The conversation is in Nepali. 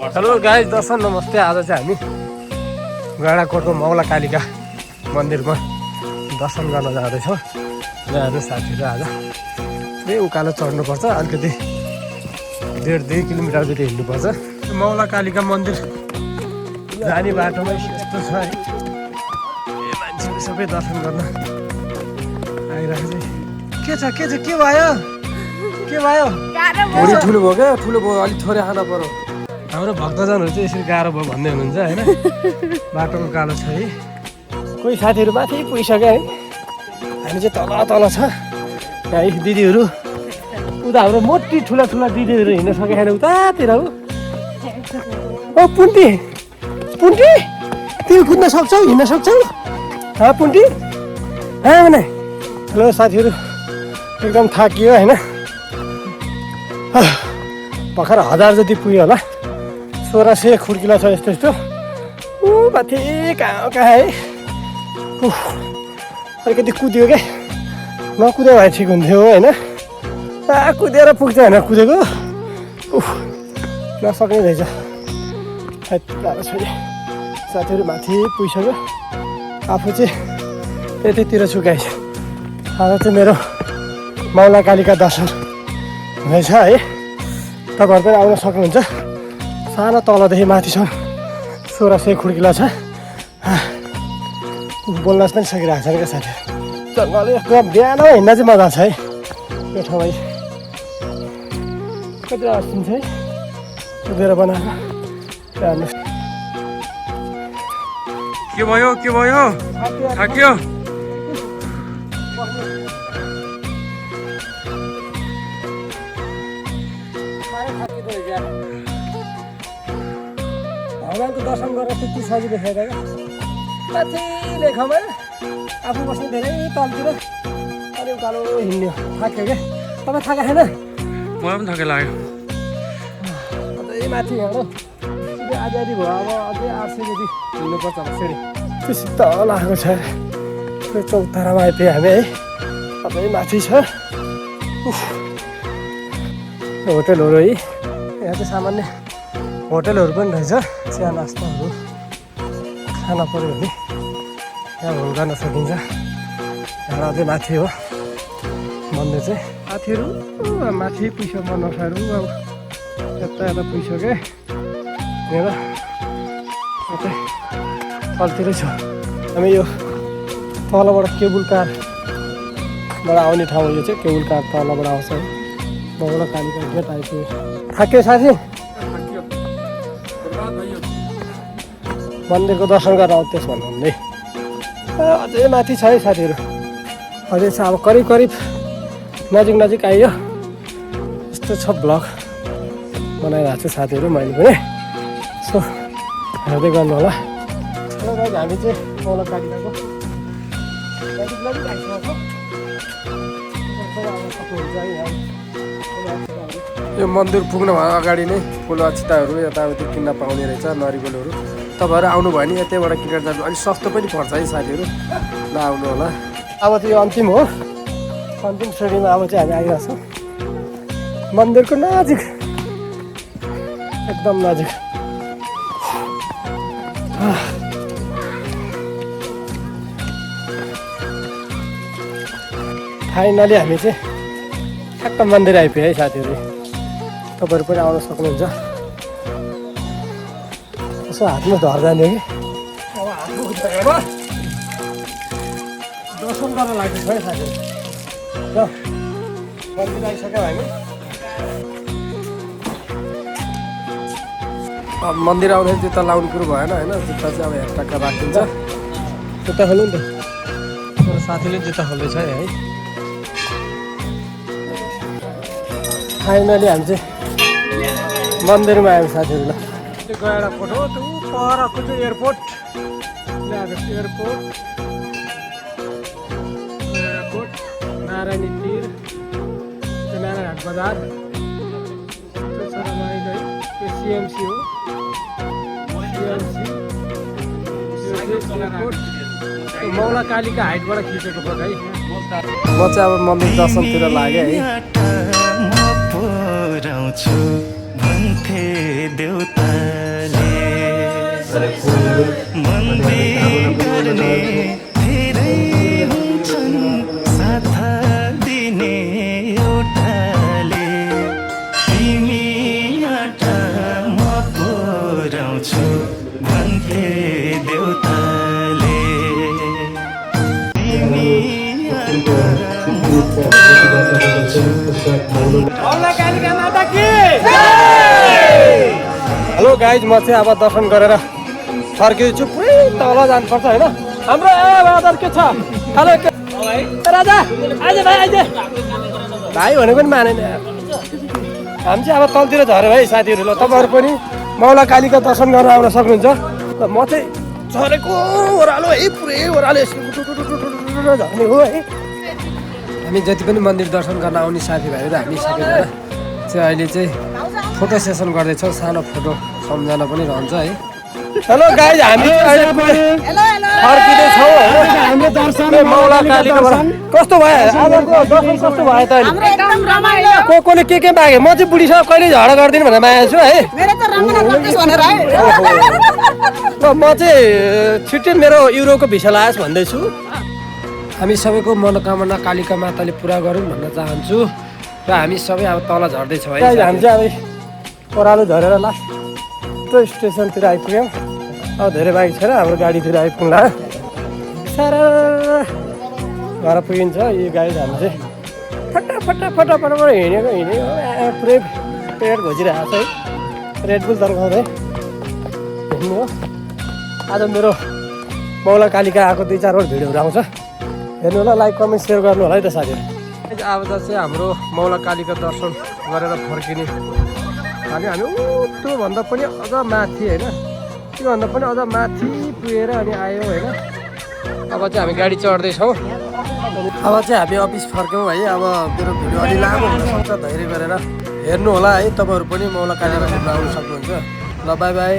हेलो गाइस, दर्शन नमस्ते। आज चाहिँ हामी गैँडाकोटको मौला कालिका मन्दिरमा दर्शन गर्न जाँदैछौँ। यहाँ साथीहरू आज त्यही उकालो चढ्नुपर्छ, अलिकति 1.5 किलोमिटर जति हिँड्नुपर्छ। मौला कालिका मन्दिर जाने बाटोमा यस्तो छ है, मान्छेहरू सबै दर्शन गर्न आइरहेको छ। के भयो भुँडी ठुलो भयो क्या, ठुलो भयो, अलिक थोरै खाना पर्यो। हाम्रो भक्तजनहरू चाहिँ यसरी गाह्रो भयो भन्दै हुनुहुन्छ होइन। बाटोको कालो छ है, कोही साथीहरू माथि पुगिसक्यो है, हामी चाहिँ तल छ। है दिदीहरू उता हाम्रो मोटी ठुला दिदीहरू हिँड्न सकेको छैन उतातिर हो। ओ पुन्टी तिमी कुद्न सक्छौ, हिँड्न सक्छौ पुन्टी? भने हेलो साथीहरू, एकदम थाकियो होइन। भर्खर 1000 जति पुग्यो होला, 1600 खुड्किला छ यस्तो माथि कहाँ है। अलिकति कुद्यो क्या, नकुद्यो भए ठिक हुन्थ्यो होइन। कुदेर पुग्छ होइन, कुदेको नसक्ने रहेछ। साथीहरू माथि पुगिसक्यो, आफू चाहिँ यतितिर छु गाइस। आज चाहिँ मेरो मौला कालिका दर्शन हुनेछ है। तपाईँहरू पनि आउन सक्नुहुन्छ। सानो तलदेखि माथिसम्म 1600 खुड्किला छ। बोल्न पनि सकिरहेको छैन क्या साथी। जङ्गल बिहान हिँड्न चाहिँ मजा छ है यो ठाउँमा। कति अस्तिन्छ है कुदेर बनाएको। के भयो थाक्यो? भगवानको दर्शन गरेर त्यति सजिलो छैन क्या। माथि लेखामा आफू बस्ने धेरै तलतिर अलि उकालो हिँड्यो, थाक्यो क्या। तपाईँ थाका छैन? मलाई पनि थाक्यो लाग्यो। अझै माथि हिँड्नु आधी भयो, अब अझै 800 जति हिँड्नुपर्छ होला सिँढी। त्यो शीतल आएको छ। त्यो चौतारामा आइपुग्यो हामी है, अझै माथि छ होटलहरू है। यहाँ चाहिँ सामान्य होटलहरू पनि रहेछ, चिया नास्ताहरू खान पऱ्यो भने यहाँ होल्ड गर्न सकिन्छ। यहाँ अझै माथि हो मन्दिर चाहिँ। साथीहरू माथि पुगिसक्यो, नसाहरू अब यता पुगिसक्यो। यहाँ कतै तलतिरै छ। हामी यो तलबाट केबुल कारबाट आउने ठाउँ, यो चाहिँ केबुल कार तलबाट आउँछ है। मौला कालिका गेट आइपुग्यो। थाक्यो साथी? मन्दिरको दर्शन गरेर आऊ त्यस भन्नु नि। अझै माथि छ है साथीहरू, अझै छ। अब करिब नजिक आइयो। यस्तो छ ब्लग बनाइरहेको छु साथीहरू मैले पनि, सो हेर्दै गर्नु होला। हामी चाहिँ मौला कालिकाको नजिक आइसकेको यो मन्दिर पुग्नु अगाडि नै फुलवा चिताहरू यताउति किन्न पाउने रहेछ, नरिवलहरू। तपाईँहरू आउनुभयो भने यतैबाट किनेर जानु अलिक सस्तो पनि पर्छ है साथीहरू, नआउनु होला। अब त यो अन्तिम हो, अन्तिम श्रेणीमा अब चाहिँ हामी आइरहेको छौँ मन्दिरको नजिक, एकदम नजिक। फाइनली हामी चाहिँ ठ्याक्क मन्दिर आइपुग्यो है साथीहरू। तपाईँहरू पनि आउन सक्नुहुन्छ। यसो हातमा धर जाने कि अब हातमा दर्शन गर्न लाग्दैछ है साथीहरू। ल मन्दिर आइसक्यौँ हामी। अब मन्दिर आउँदाखेरि जुत्ता लाउनु कुरो भएन होइन, जुत्ता चाहिँ अब हेरटक्का राखिन्छ। जुत्ता खोल्नु नि त, मेरो साथीले जुत्ता खोल्दैछ है। फाइनली हामी चाहिँ मन्दिरमा आयौँ साथीहरू। ल त्यो गैँडाकोट हो, त्यो परको चाहिँ एयरपोर्ट ल्याएको एयरपोर्ट। गैँडाकोट, नारायणी तिर, त्यो नारायण हाट बजार, त्यो छ रमाइलो है। त्यो सिएमसी हो, एयरपोर्ट। त्यो मौला कालिका हाइटबाट खिचेको फोटो है। म चाहिँ अब मन्दिर दर्शनतिर लागेँ है। भन्थे देउताले मन्दिर गर्ने धेरै हुन्छन् साथ दिने एउटाले तिमी आटा म पुर्याउँछु भन्थे देउताले तिमी हेलो गाइज म चाहिँ अब दर्शन गरेर फर्किन्छु पुरै तल जानुपर्छ होइन हाम्रो बाजार के छ हेलो राजा आइज भाइ आइज भाइ भनेको पनि मानेन हामी चाहिँ अब तलतिर झऱ्यो भाइ साथीहरू ल तपाईँहरू पनि मौला कालीको दर्शन गर्न आउन सक्नुहुन्छ र म चाहिँ झरेको ओह्रालो है पुरै ओह्रालो झर्ने हो है हामी जति पनि मन्दिर दर्शन गर्न आउने साथीभाइहरू हामी सबैजना चाहिँ अहिले चाहिँ फोटो सेसन गर्दैछौँ सानो फोटो सम्झना पनि रहन्छ है हेलो गाइज हामी फर्किँदैछौँ हामीले दर्शन मौला कालीको कस्तो भयो आजको दर्शन कस्तो भयो त अहिले कसले के मागे म चाहिँ बुढीसँग कहिले झगडा गरिदिनु भनेर मागेको छु है म चाहिँ छिट्टै मेरो युरोको भिसा लायोस् भन्दैछु हामी सबैको मनोकामना कालिका माताले पुरा गरौँ भन्न चाहन्छु र हामी सबै अब तल झर्दैछौँ है हामी चाहिँ अब ओह्रालो झरेर लास्ट स्टेसनतिर आइपुग्यौँ अब धेरै बाइक छैन हाम्रो गाडीतिर आइपुग्ला सारा घर पुगिन्छ यो गाडी हामी चाहिँ फटाफट हिँडेको पुरै पेट घोचिरहेको छ है रेडबुल तर्काउँदै हिँड्नु हो आज मेरो मौला कालिका आएको 2-4 भिडियोहरू आउँछ हेर्नु होला लाइक कमेन्ट सेयर गर्नु होला है त साथीहरू अब चाहिँ हाम्रो मौला कालीको दर्शन गरेर फर्किने हामी त्योभन्दा पनि अझ माथि होइन त्योभन्दा पनि अझ माथि पुगेर अनि आयो होइन अब चाहिँ हामी गाडी चढ्दैछौँ अब चाहिँ हामी अफिस फर्क्यौँ है अब मेरो भिडियो अलि लामो हुनसक्छ धैर्य गरेर हेर्नु होला है तपाईँहरू पनि मौला कालीमा हेर्न आउनु सक्नुहुन्छ ल बाई बाई